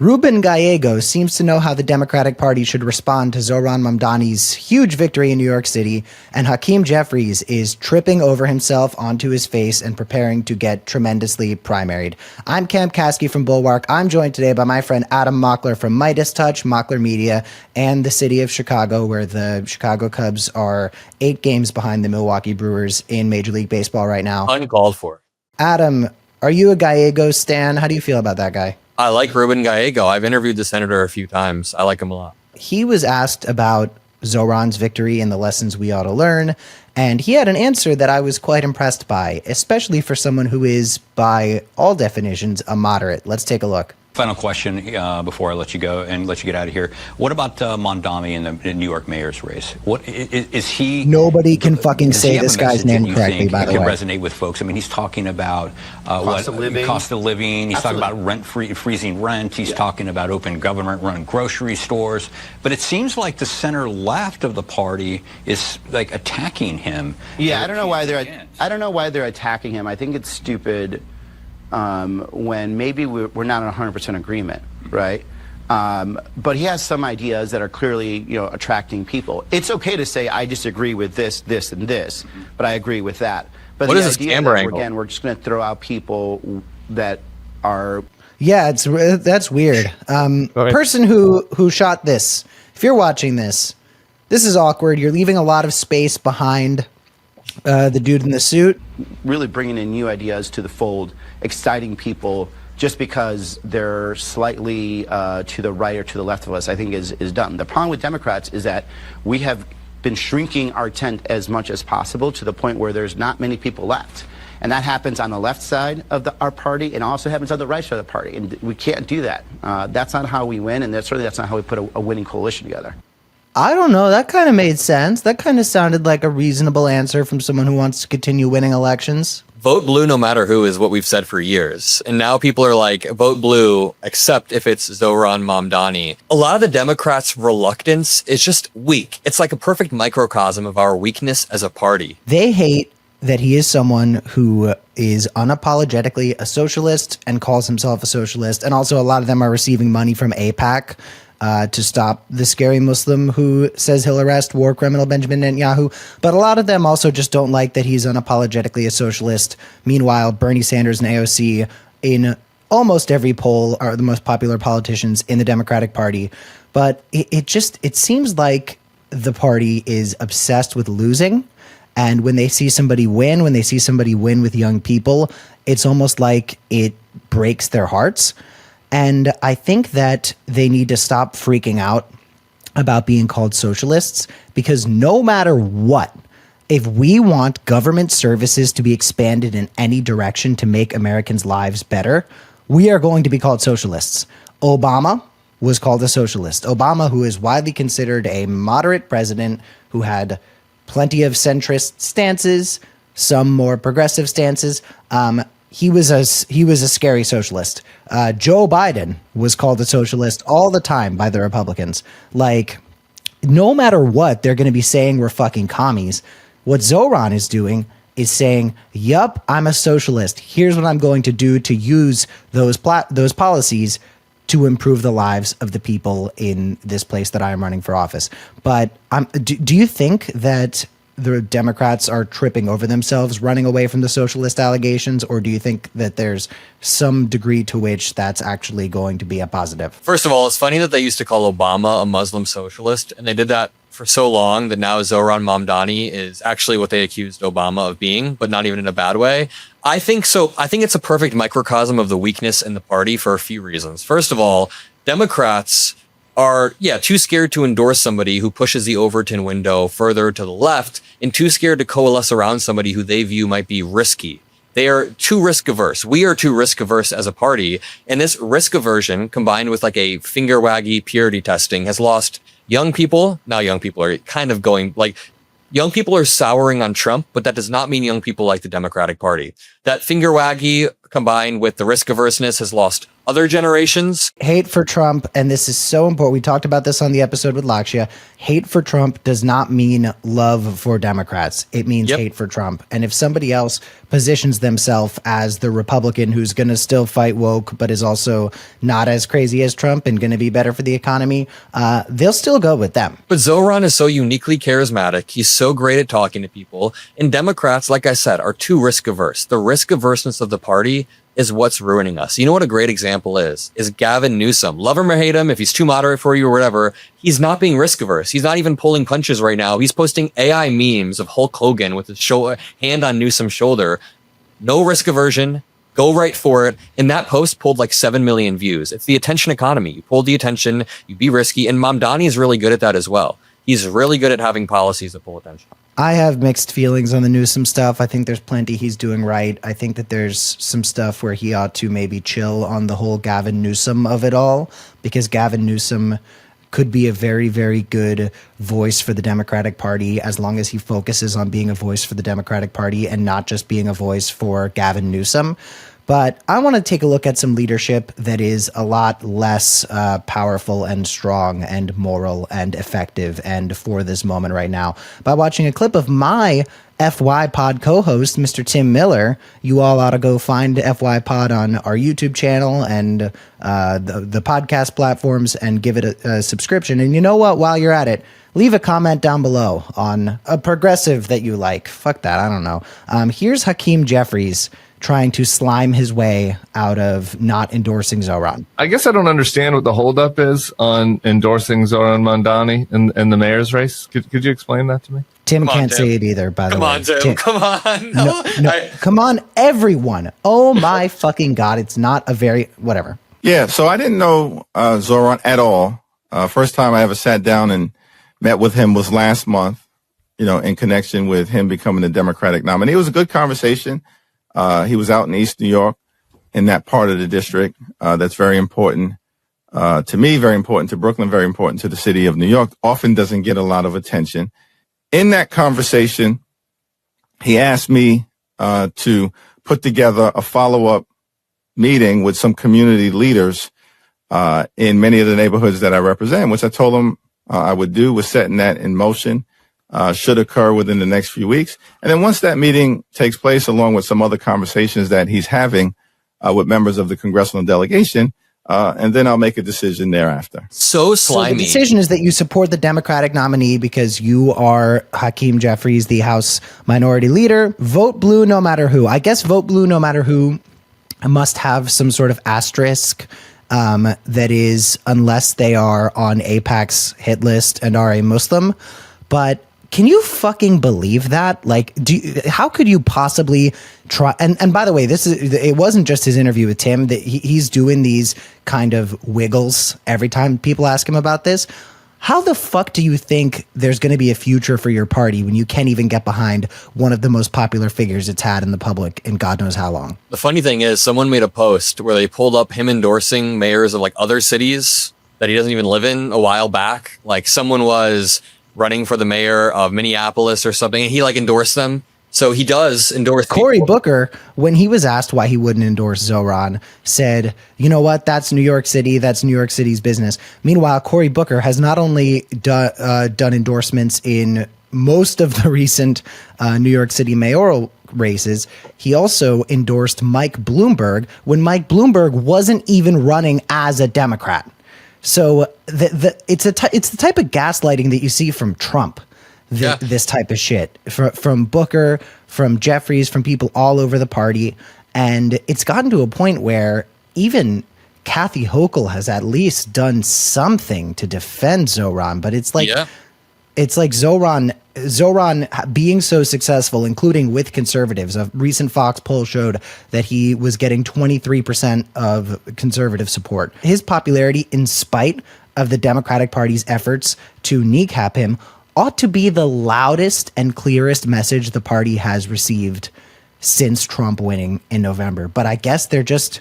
Ruben Gallego seems to know how the Democratic Party should respond to Zohran Mamdani's huge victory in New York City, and Hakeem Jeffries is tripping over himself onto his face and preparing to get tremendously primaried. I'm Kasky from Bulwark. I'm joined today by my friend Adam Mockler from Midas Touch, Mockler Media, and the city of Chicago, where the Chicago Cubs are 8 games behind the Milwaukee Brewers in Major League Baseball right now. Uncalled for. Adam, are you a Gallego stan? How do you feel about that guy? I like Ruben Gallego. I've interviewed the senator a few times. I like him a lot. He was asked about Zohran's victory and the lessons we ought to learn, and he had an answer that I was quite impressed by, especially for someone who is, by all definitions, a moderate. Let's take a look. Final question before I let you go and let you get out of here. What about Mamdani in the New York mayor's race? What is he? Nobody can fucking say this guy's name correctly, by the way. Can resonate with folks. I mean, he's talking about cost of living. He's talking about freezing rent. He's talking about open government-run grocery stores. But it seems like the center left of the party is like attacking him. Yeah, I don't know why they're attacking him. I think it's stupid. When maybe we're not in 100% agreement, right? But he has some ideas that are clearly, attracting people. It's okay to say, I disagree with this, this, and this, but I agree with that. But what the is this idea camera that angle? again, we're just going to throw out people that are... Yeah, that's weird. Person who shot this, if you're watching this, this is awkward. You're leaving a lot of space behind the dude in the suit. Really bringing in new ideas to the fold, exciting people just because they're slightly to the right or to the left of us, I think is dumb. The problem with Democrats is that we have been shrinking our tent as much as possible to the point where there's not many people left. And that happens on the left side of our party, and also happens on the right side of the party. And we can't do that. That's not how we win, and that's not how we put a winning coalition together. I don't know. That kind of made sense. That kind of sounded like a reasonable answer from someone who wants to continue winning elections. Vote blue no matter who is what we've said for years. And now people are like, vote blue, except if it's Zohran Mamdani. A lot of the Democrats' reluctance is just weak. It's like a perfect microcosm of our weakness as a party. They hate that he is someone who is unapologetically a socialist and calls himself a socialist. And also a lot of them are receiving money from AIPAC to stop the scary Muslim who says he'll arrest war criminal Benjamin Netanyahu. But a lot of them also just don't like that he's unapologetically a socialist. Meanwhile, Bernie Sanders and AOC in almost every poll are the most popular politicians in the Democratic Party. But it seems like the party is obsessed with losing. And when they see somebody win, with young people, it's almost like it breaks their hearts. And I think that they need to stop freaking out about being called socialists, because no matter what, if we want government services to be expanded in any direction to make Americans' lives better, we are going to be called socialists. Obama was called a socialist. Obama, who is widely considered a moderate president who had plenty of centrist stances, some more progressive stances, he was a scary socialist. Joe Biden was called a socialist all the time by the Republicans. Like, no matter what, they're going to be saying we're fucking commies. What Zohran is doing is saying, yup, I'm a socialist. Here's what I'm going to do to use those policies to improve the lives of the people in this place that I am running for office. But do you think that the Democrats are tripping over themselves, running away from the socialist allegations, or do you think that there's some degree to which that's actually going to be a positive? First of all, it's funny that they used to call Obama a Muslim socialist, and they did that for so long that now Zohran Mamdani is actually what they accused Obama of being, but not even in a bad way. I think so. I think it's a perfect microcosm of the weakness in the party for a few reasons. First of all, Democrats are, too scared to endorse somebody who pushes the Overton window further to the left, and too scared to coalesce around somebody who they view might be risky. They are too risk averse. We are too risk averse as a party. And this risk aversion combined with like a finger waggy purity testing has lost young people. Now young people are kind of going like, young people are souring on Trump, but that does not mean young people like the Democratic Party. That finger waggy combined with the risk averseness has lost other generations. Hate for Trump, and this is so important. We talked about this on the episode with Lakshya. Hate for Trump does not mean love for Democrats. It means hate for Trump. And if somebody else positions themselves as the Republican who's going to still fight woke, but is also not as crazy as Trump and going to be better for the economy, they'll still go with them. But Zohran is so uniquely charismatic. He's so great at talking to people. And Democrats, like I said, are too risk averse. The risk averseness of the party is what's ruining us. You know what a great example is Gavin Newsom. Love him or hate him, if he's too moderate for you or whatever, he's not being risk averse. He's not even pulling punches right now. He's posting AI memes of Hulk Hogan with his hand on Newsom's shoulder. No risk aversion. Go right for it. And that post pulled like 7 million views. It's the attention economy. You pull the attention, you be risky. And Mamdani is really good at that as well. He's really good at having policies that pull attention. I have mixed feelings on the Newsom stuff. I think there's plenty he's doing right. I think that there's some stuff where he ought to maybe chill on the whole Gavin Newsom of it all, because Gavin Newsom could be a very, very good voice for the Democratic Party as long as he focuses on being a voice for the Democratic Party and not just being a voice for Gavin Newsom. But I want to take a look at some leadership that is a lot less powerful and strong and moral and effective and for this moment right now by watching a clip of my FY Pod co-host, Mr. Tim Miller. You all ought to go find FY Pod on our YouTube channel and the podcast platforms and give it a subscription. And you know what? While you're at it, leave a comment down below on a progressive that you like. Fuck that. I don't know. Here's Hakeem Jeffries trying to slime his way out of not endorsing Zohran. I guess I don't understand what the holdup is on endorsing Zohran Mamdani in the mayor's race. Could you explain that to me? Tim can't say it either, by the way. Come on, Tim. Come on. No, come on, everyone. Oh my fucking God. It's not a very, whatever. Yeah, so I didn't know Zohran at all. First time I ever sat down and met with him was last month, in connection with him becoming the Democratic nominee. It was a good conversation. He was out in East New York in that part of the district. That's very important to me, very important to Brooklyn, very important to the city of New York. Often doesn't get a lot of attention. In that conversation, he asked me to put together a follow-up meeting with some community leaders in many of the neighborhoods that I represent, which I told him I would do. We're setting that in motion. Should occur within the next few weeks. And then once that meeting takes place, along with some other conversations that he's having with members of the congressional delegation, and then I'll make a decision thereafter. So slimy. So the decision is that you support the Democratic nominee because you are Hakeem Jeffries, the House Minority Leader. Vote blue no matter who. I guess vote blue no matter who must have some sort of asterisk that is, unless they are on AIPAC's hit list and are a Muslim. But can you fucking believe that? Like, how could you possibly try? And by the way, it wasn't just his interview with Tim. That he's doing these kind of wiggles every time people ask him about this. How the fuck do you think there's going to be a future for your party when you can't even get behind one of the most popular figures it's had in the public in God knows how long? The funny thing is, someone made a post where they pulled up him endorsing mayors of like other cities that he doesn't even live in a while back. Like someone was running for the mayor of Minneapolis or something, and he like endorsed them. So he does endorse Cory Booker, when he was asked why he wouldn't endorse Zohran, said, you know what, that's New York City, that's New York City's business. Meanwhile, Cory Booker has not only done endorsements in most of the recent New York City mayoral races, he also endorsed Mike Bloomberg when Mike Bloomberg wasn't even running as a Democrat. So it's the type of gaslighting that you see from Trump, this type of shit from Booker, from Jeffries, from people all over the party. And it's gotten to a point where even Kathy Hochul has at least done something to defend Zohran. But it's like Zohran being so successful, including with conservatives. A recent Fox poll showed that he was getting 23% of conservative support. His popularity, in spite of the Democratic Party's efforts to kneecap him, ought to be the loudest and clearest message the party has received since Trump winning in November. But I guess they're just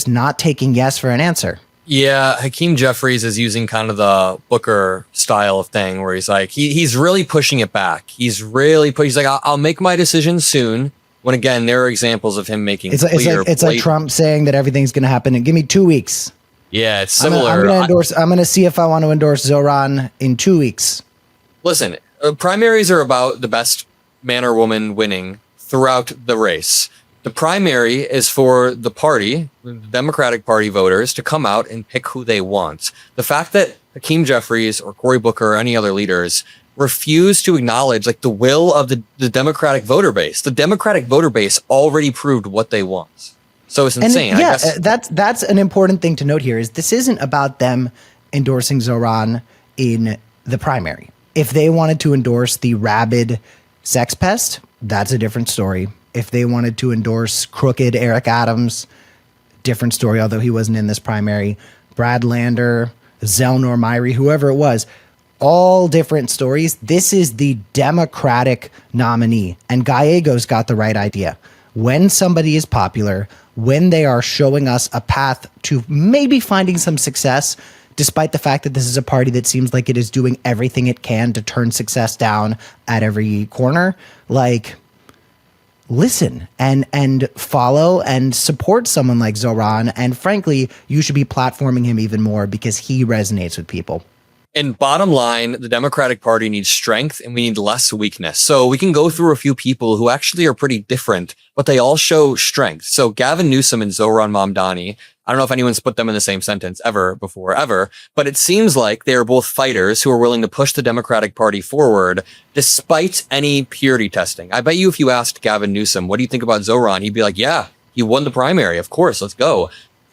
not taking yes for an answer. Yeah, Hakeem Jeffries is using kind of the Booker style of thing where he's like, he's really pushing it back. He's like, I'll make my decision soon. When again, there are examples of him making It's like Trump saying that everything's going to happen and give me 2 weeks. Yeah, it's similar. I'm going to see if I want to endorse Zohran in 2 weeks. Listen, primaries are about the best man or woman winning throughout the race. The primary is for the party, the Democratic Party voters, to come out and pick who they want. The fact that Hakeem Jeffries or Cory Booker or any other leaders refuse to acknowledge like the will of the Democratic voter base. The Democratic voter base already proved what they want. So it's insane. And yeah, that's an important thing to note here is this isn't about them endorsing Zohran in the primary. If they wanted to endorse the rabid sex pest, that's a different story. If they wanted to endorse crooked Eric Adams, different story, although he wasn't in this primary. Brad Lander, Zelnor Myrie, whoever it was, all different stories. This is the Democratic nominee. And Gallego's got the right idea. When somebody is popular, when they are showing us a path to maybe finding some success, despite the fact that this is a party that seems like it is doing everything it can to turn success down at every corner, like, listen and follow and support someone like Zohran. And frankly, you should be platforming him even more because he resonates with people. And bottom line, the Democratic Party needs strength and we need less weakness. So we can go through a few people who actually are pretty different, but they all show strength. So Gavin Newsom and Zohran Mamdani, I don't know if anyone's put them in the same sentence ever, but it seems like they are both fighters who are willing to push the Democratic Party forward despite any purity testing. I bet you if you asked Gavin Newsom, what do you think about Zohran? He'd be like, yeah, he won the primary. Of course, let's go.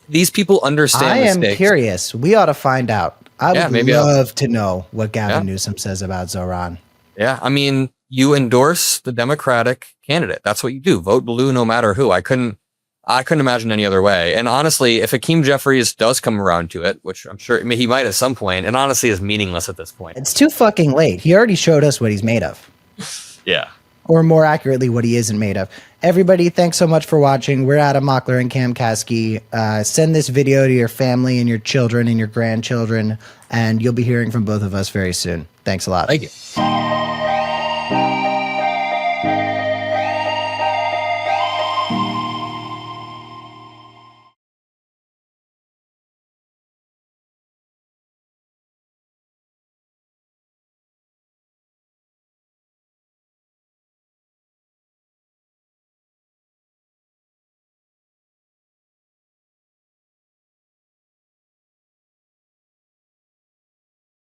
These people understand I am mistakes. curious. We ought to find out. I would maybe love to know what Gavin Newsom says about Zohran. Yeah, I mean, you endorse the Democratic candidate. That's what you do. Vote blue no matter who. I couldn't imagine any other way. And honestly, if Hakeem Jeffries does come around to it, which I'm sure he might at some point, and honestly is meaningless at this point. It's too fucking late. He already showed us what he's made of. Yeah. Or more accurately, what he isn't made of. Everybody, thanks so much for watching. We're Adam Mockler and Cam Kasky. Send this video to your family and your children and your grandchildren, and you'll be hearing from both of us very soon. Thanks a lot. Thank you.